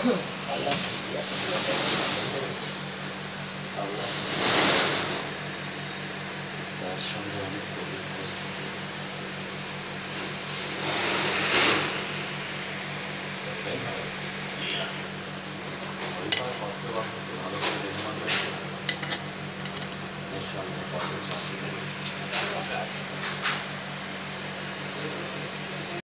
আল্লাহ আল্লাহ তার সঙ্গে অনেক পবিত্র স্মৃতি রয়েছে। ভালো করে